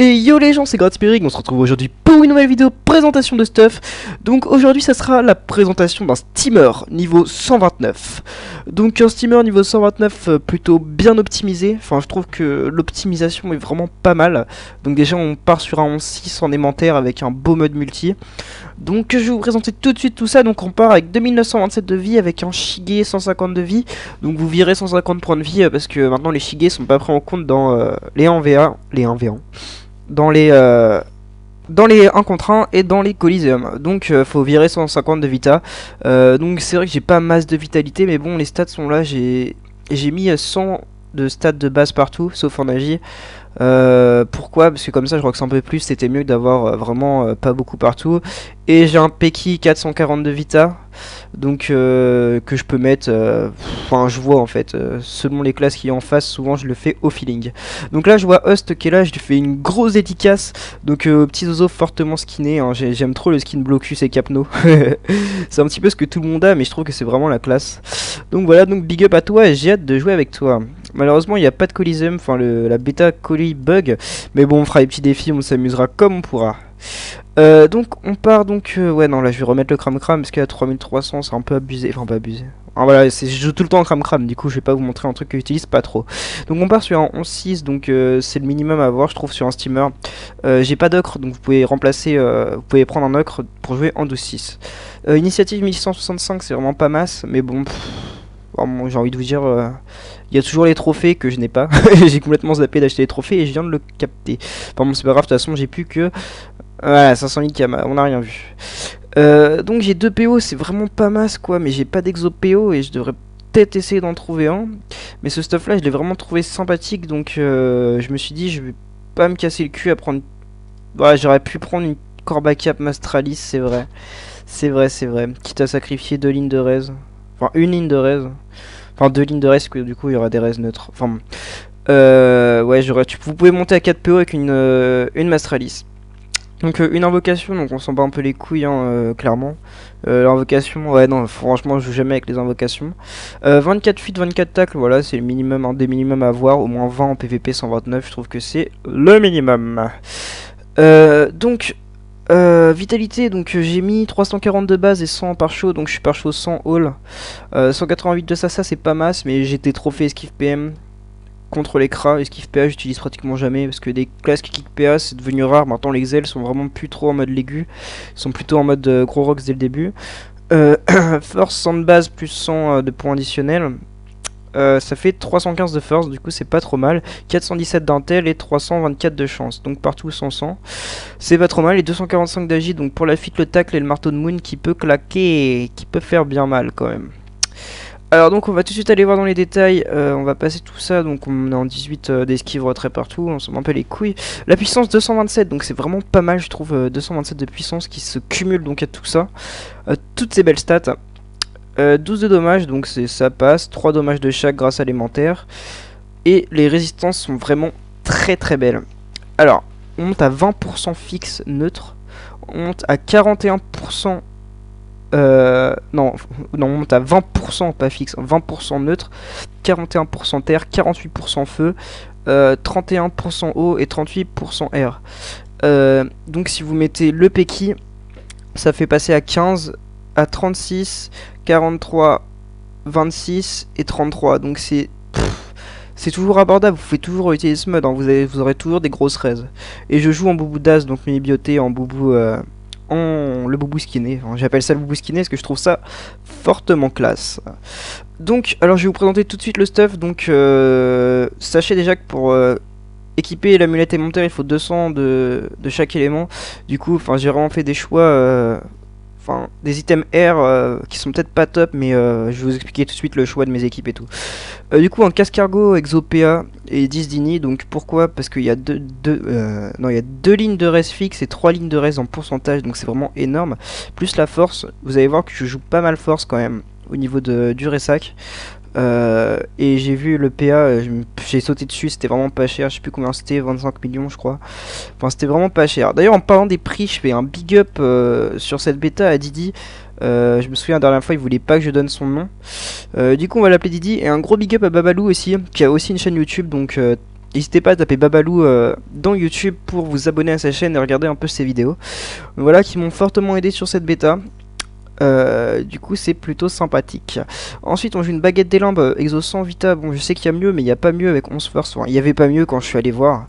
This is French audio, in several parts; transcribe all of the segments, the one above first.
Et yo les gens, c'est Gradspirig, on se retrouve aujourd'hui pour une nouvelle vidéo présentation de stuff. Donc aujourd'hui ça sera la présentation d'un steamer niveau 129. Donc un steamer niveau 129 plutôt bien optimisé, enfin je trouve que l'optimisation est vraiment pas mal. Donc déjà on part sur un 11.6 en aimantère avec un beau mode multi. Donc je vais vous présenter tout de suite tout ça. Donc on part avec 2927 de vie avec un Shige 150 de vie. Donc vous virez 150 points de vie parce que maintenant les Shige sont pas pris en compte dans les 1v1, dans les 1 contre 1 et dans les Coliseum. Donc faut virer 150 de vita. Donc c'est vrai que j'ai pas masse de vitalité, mais bon les stats sont là. J'ai mis 100 de stats de base partout sauf en agi. Pourquoi? Parce que comme ça je rox un peu plus, c'était mieux d'avoir vraiment pas beaucoup partout. Et j'ai un Peki 442 vita, donc que je peux mettre, enfin je vois en fait, selon les classes qui y a en face, souvent je le fais au feeling. Donc là je vois Host qui est là, je lui fais une grosse dédicace, donc petit zozo fortement skiné, hein. J'aime trop le skin Blocus et Capno. C'est un petit peu ce que tout le monde a, mais je trouve que c'est vraiment la classe. Donc voilà, donc big up à toi et j'ai hâte de jouer avec toi. Malheureusement il n'y a pas de Coliseum, enfin la bêta Coli bug, mais bon on fera les petits défis, on s'amusera comme on pourra. Donc on part donc, ouais non là je vais remettre le cram parce qu'à 3300 c'est un peu abusé, enfin pas abusé. Ah, voilà, je joue tout le temps en cram, du coup je vais pas vous montrer un truc que j'utilise pas trop. Donc on part sur un 11.6, donc c'est le minimum à avoir je trouve sur un steamer. J'ai pas d'ocre, donc vous pouvez remplacer, vous pouvez prendre un ocre pour jouer en 12.6. Initiative 1665 c'est vraiment pas masse, mais bon, bon j'ai envie de vous dire, il y a toujours les trophées que je n'ai pas. J'ai complètement zappé d'acheter les trophées et je viens de le capter. Enfin bon c'est pas grave, de toute façon j'ai plus que... Voilà, 500 000 km, on n'a rien vu. Donc j'ai 2 PO, c'est vraiment pas masse quoi, mais j'ai pas d'exo PO et je devrais peut-être essayer d'en trouver un. Mais ce stuff là, je l'ai vraiment trouvé sympathique, donc je me suis dit, je vais pas me casser le cul à prendre... Ouais, j'aurais pu prendre une Corba Cap Mastralis, c'est vrai. C'est vrai, quitte à sacrifier 2 lignes de res. Enfin, une ligne de res. Enfin, 2 lignes de res, parce que du coup, il y aura des res neutres. Enfin, ouais, vous pouvez monter à 4 PO avec une Mastralis. Donc une invocation, donc on s'en bat un peu les couilles hein, clairement. L'invocation, ouais non franchement je joue jamais avec les invocations. 24 fuites, 24 tacles, voilà c'est le minimum, un des minimums à avoir. Au moins 20 en PVP 129, je trouve que c'est le minimum. Donc vitalité, donc j'ai mis 340 de base et 100 par show, donc je suis par show 100 all. 188 de ça c'est pas masse, mais j'ai des trophées esquive PM. Contre les cras, esquive PA j'utilise pratiquement jamais parce que des classes qui kick PA c'est devenu rare. Maintenant les ailes sont vraiment plus trop en mode l'aigu, ils sont plutôt en mode gros rocks dès le début. Force 100 de base plus 100 de points additionnels, ça fait 315 de force, du coup c'est pas trop mal. 417 d'intel et 324 de chance, donc partout 100, c'est pas trop mal. Et 245 d'agi, donc pour la fuite le tacle et le marteau de moon qui peut claquer et qui peut faire bien mal quand même. Alors donc on va tout de suite aller voir dans les détails, on va passer tout ça, donc on est en 18 d'esquive retrait partout, on s'en bat un peu les couilles. La puissance 227, donc c'est vraiment pas mal je trouve, 227 de puissance qui se cumule donc à tout ça. Toutes ces belles stats, 12 de dommages, donc ça passe, 3 dommages de chaque grâce à l'élémentaire. Et les résistances sont vraiment très belles. Alors, on monte à 20% fixe neutre, on monte à 41%... non, on monte à 20%, pas fixe, 20% neutre, 41% terre, 48% feu, 31% eau et 38% air. Donc si vous mettez le Peki, ça fait passer à 15, à 36, 43, 26 et 33. Donc c'est toujours abordable, vous pouvez toujours utiliser ce mode, hein. Vous aurez toujours des grosses raises. Et je joue en boubou d'as, donc mini bioté en boubou... le boubou skiné, enfin, j'appelle ça le boubou skiné parce que je trouve ça fortement classe. Donc alors je vais vous présenter tout de suite le stuff. Donc sachez déjà que pour équiper l'amulette élémentaire il faut 200 de chaque élément. Du coup j'ai vraiment fait des choix, des items R qui sont peut-être pas top, mais je vais vous expliquer tout de suite le choix de mes équipes et tout. Du coup un casque cargo, exo PA et 10 d'ini, donc pourquoi? Parce qu'il y a il y a 2 lignes de res fixe et 3 lignes de res en pourcentage, donc c'est vraiment énorme. Plus la force, vous allez voir que je joue pas mal force quand même au niveau du ressac. Et j'ai vu le PA, j'ai sauté dessus, c'était vraiment pas cher, je sais plus combien c'était, 25 millions je crois. Enfin c'était vraiment pas cher. D'ailleurs en parlant des prix, je fais un big up sur cette bêta à Didi. Je me souviens la dernière fois il voulait pas que je donne son nom. Du coup on va l'appeler Didi. Et un gros big up à Babalou aussi, qui a aussi une chaîne YouTube, donc N'hésitez pas à taper Babalou dans YouTube pour vous abonner à sa chaîne et regarder un peu ses vidéos. Voilà, qui m'ont fortement aidé sur cette bêta. Du coup c'est plutôt sympathique. Ensuite on joue une baguette des limbes Exo 100 Vita. Bon je sais qu'il y a mieux mais il n'y a pas mieux avec 11 force. Enfin, il n'y avait pas mieux quand je suis allé voir.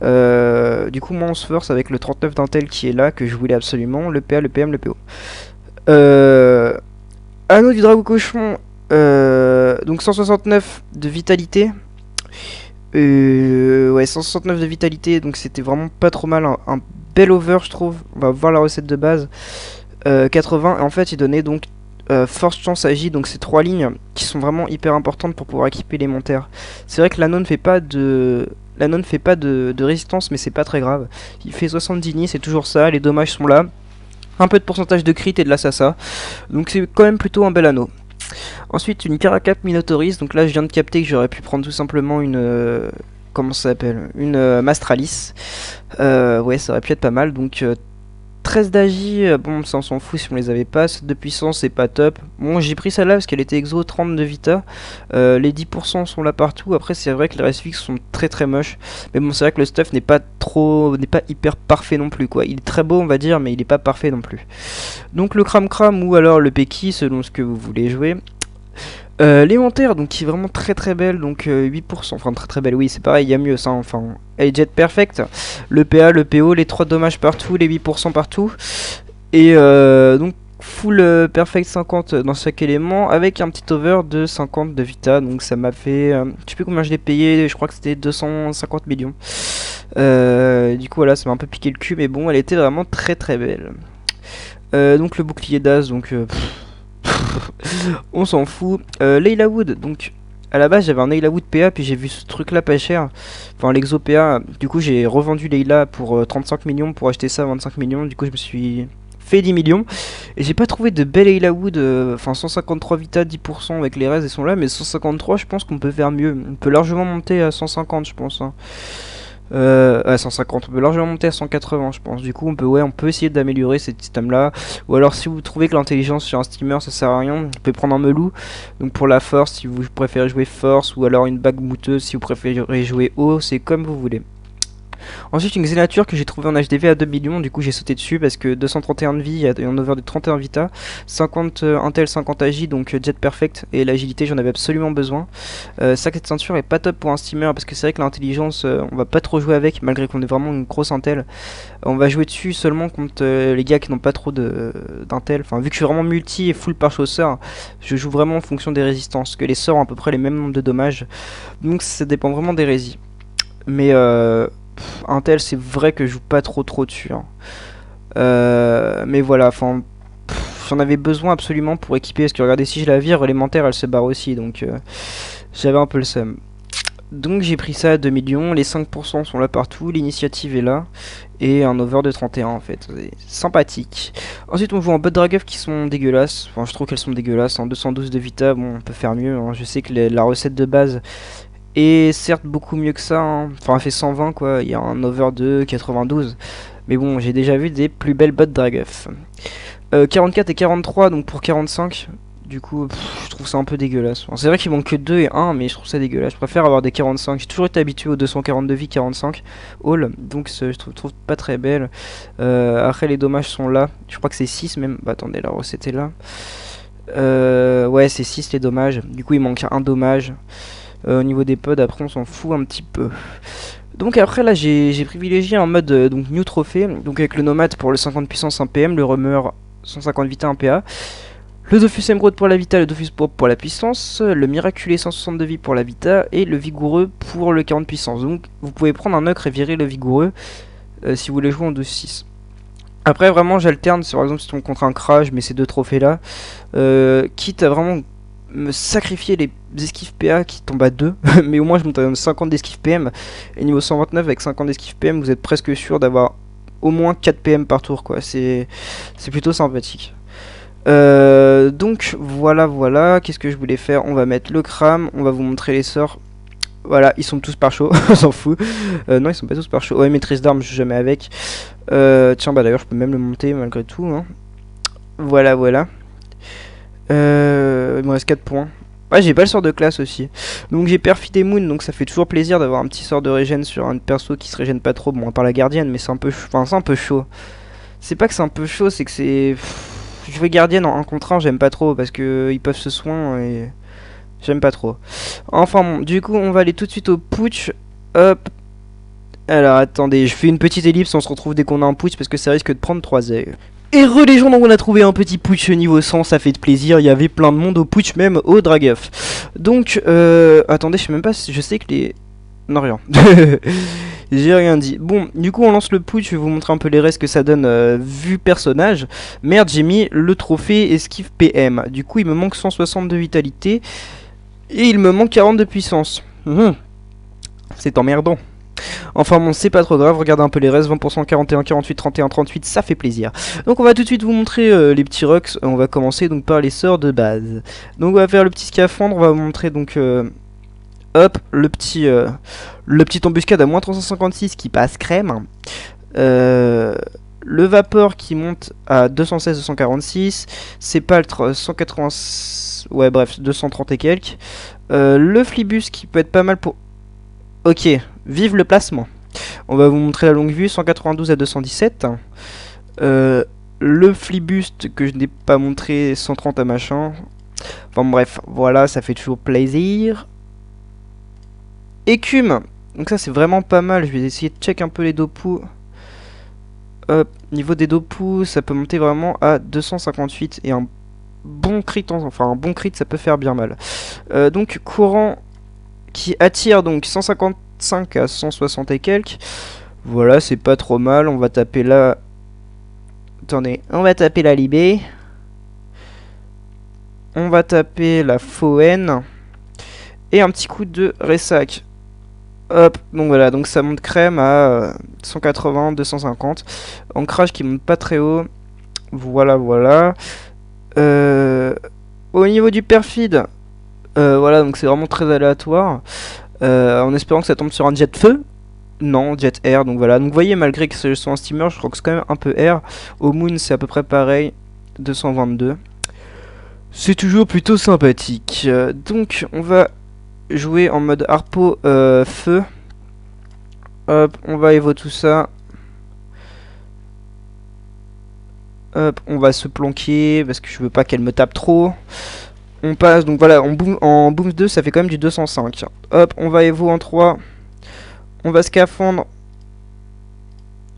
Du coup moi 11 force avec le 39 d'Intel qui est là que je voulais absolument. Le PA, le PM, le PO. Anneau du dragon cochon. Donc 169 de vitalité. Ouais 169 de vitalité. Donc c'était vraiment pas trop mal. Un bel over je trouve. On va voir la recette de base. 80 et en fait il donnait donc force chance agi, donc ces 3 lignes qui sont vraiment hyper importantes pour pouvoir équiper les monteurs. C'est vrai que l'anneau ne fait pas de résistance mais c'est pas très grave. Il fait 70 nids, c'est toujours ça, les dommages sont là. Un peu de pourcentage de crit et de l'assassin. Donc c'est quand même plutôt un bel anneau. Ensuite une Caracap Minotaurus, donc là je viens de capter que j'aurais pu prendre tout simplement une comment ça s'appelle, une Mastralis. Ouais ça aurait pu être pas mal, donc 13 d'agi, bon ça on s'en fout si on les avait pas, 7 de puissance c'est pas top. Bon j'ai pris celle-là parce qu'elle était exo 30 de vita, les 10% sont là partout, après c'est vrai que les restes fixes sont très très moches. Mais bon c'est vrai que le stuff n'est pas hyper parfait non plus quoi, il est très beau on va dire mais il est pas parfait non plus. Donc le cram cram ou alors le Peki selon ce que vous voulez jouer. L'élémentaire donc qui est vraiment très très belle, donc 8%, enfin très très belle, oui c'est pareil, il y a mieux ça, enfin elle est jet perfect, le PA, le PO, les 3 dommages partout, les 8% partout, et donc full perfect 50 dans chaque élément, avec un petit over de 50 de vita, donc ça m'a fait, je sais plus combien je l'ai payé, je crois que c'était 250 millions, du coup voilà ça m'a un peu piqué le cul, mais bon elle était vraiment très très belle. Donc le bouclier d'As, donc on s'en fout. Layla Wood, donc à la base j'avais un Layla Wood PA, puis j'ai vu ce truc là pas cher, enfin l'exo PA, du coup j'ai revendu Layla pour 35 millions pour acheter ça à 25 millions, du coup je me suis fait 10 millions, et j'ai pas trouvé de belle Layla Wood, enfin 153 Vita, 10% avec les restes ils sont là, mais 153 je pense qu'on peut faire mieux, on peut largement monter à 150 je pense hein. À 150, on peut largement monter à 180 je pense. Du coup on peut essayer d'améliorer ces systèmes là. Ou alors si vous trouvez que l'intelligence sur un steamer ça sert à rien, vous pouvez prendre un melou. Donc pour la force si vous préférez jouer force, ou alors une bague mouteuse si vous préférez jouer haut, c'est comme vous voulez. Ensuite une Xénature que j'ai trouvé en HDV à 2 millions, du coup j'ai sauté dessus parce que 231 de vie et un over de 31 vita, 50 intel, 50 agi, donc jet perfect, et l'agilité j'en avais absolument besoin. Cette ceinture est pas top pour un steamer parce que c'est vrai que l'intelligence on va pas trop jouer avec malgré qu'on ait vraiment une grosse intel. On va jouer dessus seulement contre les gars qui n'ont pas trop d'intel, enfin vu que je suis vraiment multi et full par chausseur, je joue vraiment en fonction des résistances, que les sorts ont à peu près les mêmes nombres de dommages, donc ça dépend vraiment des résis. Mais Intel c'est vrai que je joue pas trop dessus hein. Mais voilà, enfin j'en avais besoin absolument pour équiper, parce que regardez si je la vire, élémentaire elle se barre aussi, donc j'avais un peu le seum. Donc j'ai pris ça à 2 millions, les 5% sont là partout, l'initiative est là, et un over de 31 en fait, c'est sympathique. Ensuite on joue en bot Dragueuf qui sont dégueulasses, enfin je trouve qu'elles sont dégueulasses, en 212 de vita, bon on peut faire mieux, hein. Je sais que la recette de base et certes beaucoup mieux que ça hein. Enfin elle fait 120 quoi, il y a un over de 92. Mais bon j'ai déjà vu des plus belles bots Dragueuf. 44 et 43 donc pour 45. Du coup je trouve ça un peu dégueulasse. Enfin, c'est vrai qu'il manque que 2 et 1 mais je trouve ça dégueulasse. Je préfère avoir des 45. J'ai toujours été habitué aux 242 vie 45 all. Donc je trouve pas très belle. Après les dommages sont là. Je crois que c'est 6 même. Bah attendez la recette est là. Ouais c'est 6 les dommages. Du coup il manque un dommage. Au niveau des pods après on s'en fout un petit peu. Donc après là j'ai privilégié un mode donc new trophée, donc avec le nomade pour le 50 puissance 1 PM, le rumeur 150 vita 1 PA, le Dofus Emerald pour la vita, le Dofus Pop pour la puissance, le miraculé 160 de vie pour la vita et le vigoureux pour le 40 puissance. Donc vous pouvez prendre un ocre et virer le vigoureux si vous voulez jouer en 2-6. Après vraiment j'alterne, par exemple si on tombe contre un crash, mais ces deux trophées là, quitte à vraiment me sacrifier les esquives PA qui tombent à 2 mais au moins je monte à 50 d'esquives PM, et niveau 129 avec 50 d'esquives PM vous êtes presque sûr d'avoir au moins 4 PM par tour quoi, c'est plutôt sympathique. Donc voilà, qu'est-ce que je voulais faire, on va mettre le cram, on va vous montrer les sorts. Voilà, ils sont tous par chaud, on s'en fout. Non, ils sont pas tous par chaud. Ouais, maîtrise d'armes, je joue jamais avec. Tiens, bah d'ailleurs, je peux même le monter malgré tout. Hein. Voilà. Il me reste 4 points. Ouais, j'ai pas le sort de classe aussi. Donc j'ai Perfide Moon, donc ça fait toujours plaisir d'avoir un petit sort de régène sur un perso qui se régène pas trop. Bon, à part la gardienne, mais c'est un peu, enfin, c'est un peu chaud. C'est pas que c'est un peu chaud, c'est que c'est. Jouer gardienne en 1 contre 1, j'aime pas trop parce que ils peuvent se soin et j'aime pas trop. Enfin bon, du coup, on va aller tout de suite au putsch. Hop. Alors attendez, je fais une petite ellipse, on se retrouve dès qu'on a un putsch parce que ça risque de prendre 3 ailes. Et les gens, donc on a trouvé un petit putsch niveau 100, ça fait de plaisir, il y avait plein de monde au putsch, même au Dragueuf. Donc, attendez, je sais même pas si je sais que les... Non, rien. J'ai rien dit. Bon, du coup, on lance le putsch, je vais vous montrer un peu les restes que ça donne vu personnage. Merde, j'ai mis le trophée esquive PM. Du coup, il me manque 160 de vitalité et il me manque 40 de puissance. C'est emmerdant. Enfin bon, c'est pas trop grave, regardez un peu les restes, 20%, 41, 48, 31, 38, ça fait plaisir. Donc on va tout de suite vous montrer les petits rocks, on va commencer donc par les sorts de base. Donc on va faire le petit scaphandre, on va vous montrer donc, hop, le petit embuscade à moins 356 qui passe crème. Le vapeur qui monte à 216, 246, Sépaltre 180, ouais bref, 230 et quelques. Le flibus qui peut être pas mal pour... Ok, vive le placement. On va vous montrer la longue vue, 192 à 217. Le flibust que je n'ai pas montré, 130 à machin. Enfin bref, voilà, ça fait toujours plaisir. Écume. Donc ça c'est vraiment pas mal, je vais essayer de check un peu les dopous. Niveau des dopous, ça peut monter vraiment à 258 et un bon crit, enfin un bon crit ça peut faire bien mal. Donc courant qui attire donc 155 à 160 et quelques. Voilà, c'est pas trop mal. On va taper là. Attendez, on va taper la Libé. On va taper la Foen. Et un petit coup de Ressac. Hop, donc voilà, donc ça monte crème à 180, 250. Ancrage qui monte pas très haut. Voilà, voilà. Au niveau du perfide, voilà, donc c'est vraiment très aléatoire. En espérant que ça tombe sur un jet feu. Non, jet air, donc voilà. Donc vous voyez, malgré que ce soit un steamer, je crois que c'est quand même un peu air. Au moon, c'est à peu près pareil. 222. C'est toujours plutôt sympathique. Donc on va jouer en mode harpo feu. Hop, on va évo tout ça. Hop, on va se planquer parce que je veux pas qu'elle me tape trop. On passe, donc voilà, en boom 2, ça fait quand même du 205. Hop, on va évo en 3. On va scaphandre.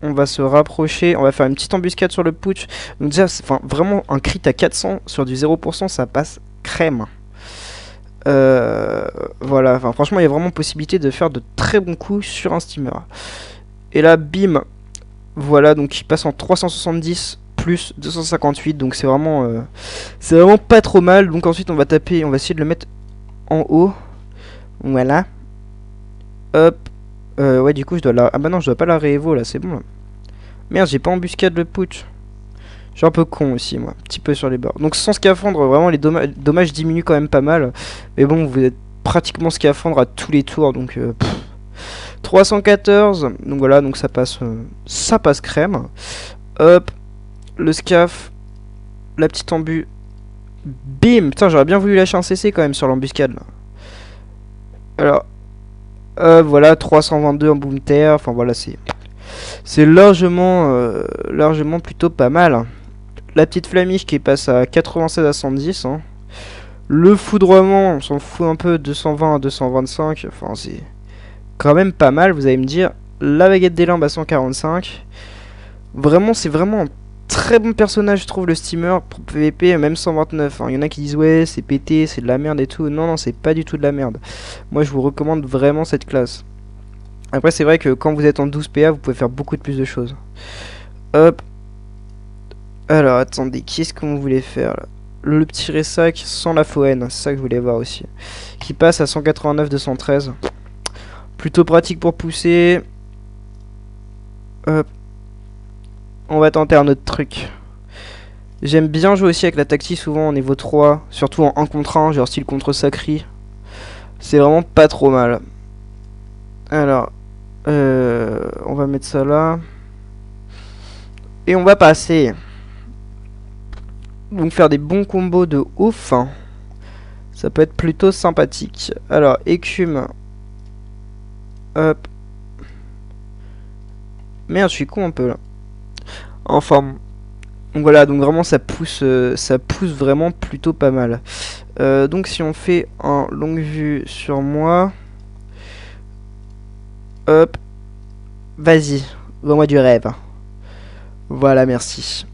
On va se rapprocher. On va faire une petite embuscade sur le putsch. Donc déjà, enfin, vraiment un crit à 400 sur du 0%, ça passe crème. Voilà, enfin, franchement, il y a vraiment possibilité de faire de très bons coups sur un steamer. Et là, bim. Voilà, donc il passe en 370 plus 258. Donc c'est vraiment pas trop mal. Donc ensuite, on va taper, on va essayer de le mettre en haut. Voilà. Hop. Ouais, du coup, je dois la... Ah bah non, je dois pas la réévo, là, c'est bon. Là. Merde, j'ai pas embuscade le putsch. Je suis un peu con aussi, moi. Un petit peu sur les bords. Donc, sans scaphandre, vraiment, les dommages diminuent quand même pas mal. Mais bon, vous êtes pratiquement scaphandre à tous les tours. Donc, 314. Donc, voilà, donc ça passe crème. Hop. Le scaf. La petite embu. Bim. Putain, j'aurais bien voulu lâcher un CC quand même sur l'embuscade, là. Alors... voilà, 322 en boom terre, enfin voilà, c'est largement plutôt pas mal. La petite flamiche qui passe à 96 à 110. Hein. Le foudroiement, on s'en fout un peu, 220 à 225, enfin c'est quand même pas mal, vous allez me dire. La baguette des limbes à 145. Vraiment, c'est vraiment un très bon personnage, je trouve, le steamer pour PVP, même 129. Il y en a qui disent ouais, c'est pété, c'est de la merde et tout. Non, non, c'est pas du tout de la merde. Moi, je vous recommande vraiment cette classe. Après, c'est vrai que quand vous êtes en 12 PA, vous pouvez faire beaucoup de plus de choses. Hop. Alors, attendez, qu'est-ce qu'on voulait faire là? Le petit ressac sans la Foen, c'est ça que je voulais voir aussi. Qui passe à 189, 213. Plutôt pratique pour pousser. Hop. On va tenter un autre truc. J'aime bien jouer aussi avec la tactique, souvent en niveau 3. Surtout en 1 contre 1, genre style contre Sacri. C'est vraiment pas trop mal. Alors, on va mettre ça là. Et on va passer. Donc faire des bons combos de ouf. Ça peut être plutôt sympathique. Alors, écume. Hop. Merde, je suis con un peu là. Enfin. Donc voilà, donc vraiment ça pousse vraiment plutôt pas mal. Donc si on fait un longue vue sur moi. Hop. Vas-y. Vois-moi du rêve. Voilà, merci.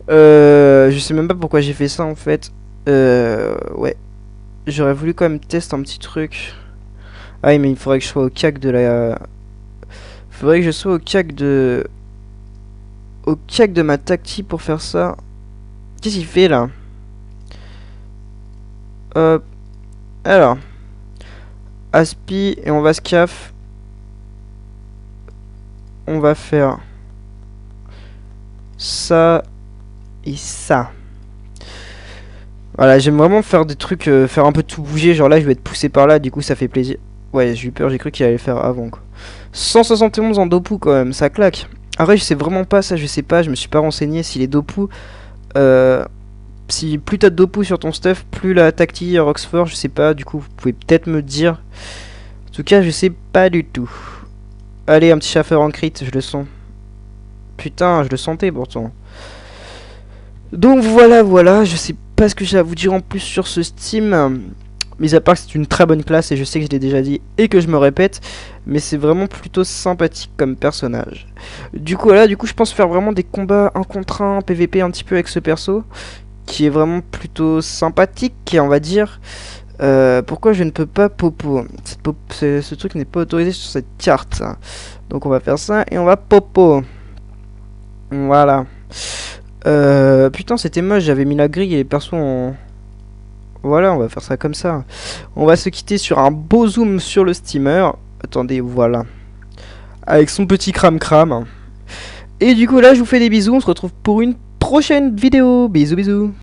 Je sais même pas pourquoi j'ai fait ça en fait. Ouais. J'aurais voulu quand même tester un petit truc. Ah oui, mais il faudrait que je sois au CAC de la... Faudrait que je sois au CAC de... Au CAC de ma tactique pour faire ça. Qu'est-ce qu'il fait là? Hop. Alors. Aspi et on va scaf. On va faire... ça et ça. Voilà, j'aime vraiment faire des trucs, faire un peu tout bouger. Genre là, je vais être poussé par là, du coup, ça fait plaisir. Ouais, j'ai eu peur, j'ai cru qu'il allait le faire avant, quoi. 171 en Dopu, quand même, ça claque. Après, je sais vraiment pas, ça, je sais pas, je me suis pas renseigné si les Dopu. Si plus t'as de Dopu sur ton stuff, plus la tactile Roxford, je sais pas, du coup, vous pouvez peut-être me dire. En tout cas, je sais pas du tout. Allez, un petit chauffeur en crit, je le sens. Putain, je le sentais pourtant. Donc voilà, je sais pas ce que j'ai à vous dire en plus sur ce Steam. Mis à part que c'est une très bonne classe et je sais que je l'ai déjà dit et que je me répète, mais c'est vraiment plutôt sympathique comme personnage. Du coup voilà, je pense faire vraiment des combats 1 contre 1 PVP un petit peu avec ce perso, qui est vraiment plutôt sympathique, on va dire. Pourquoi je ne peux pas popo? Ce truc n'est pas autorisé sur cette carte. Donc on va faire ça et on va popo. Voilà. Putain, c'était moche, j'avais mis la grille et les persos ont... Voilà, on va faire ça comme ça. On va se quitter sur un beau zoom sur le steamer. Attendez, voilà. Avec son petit cram-cram. Et du coup, là, je vous fais des bisous. On se retrouve pour une prochaine vidéo. Bisous, bisous.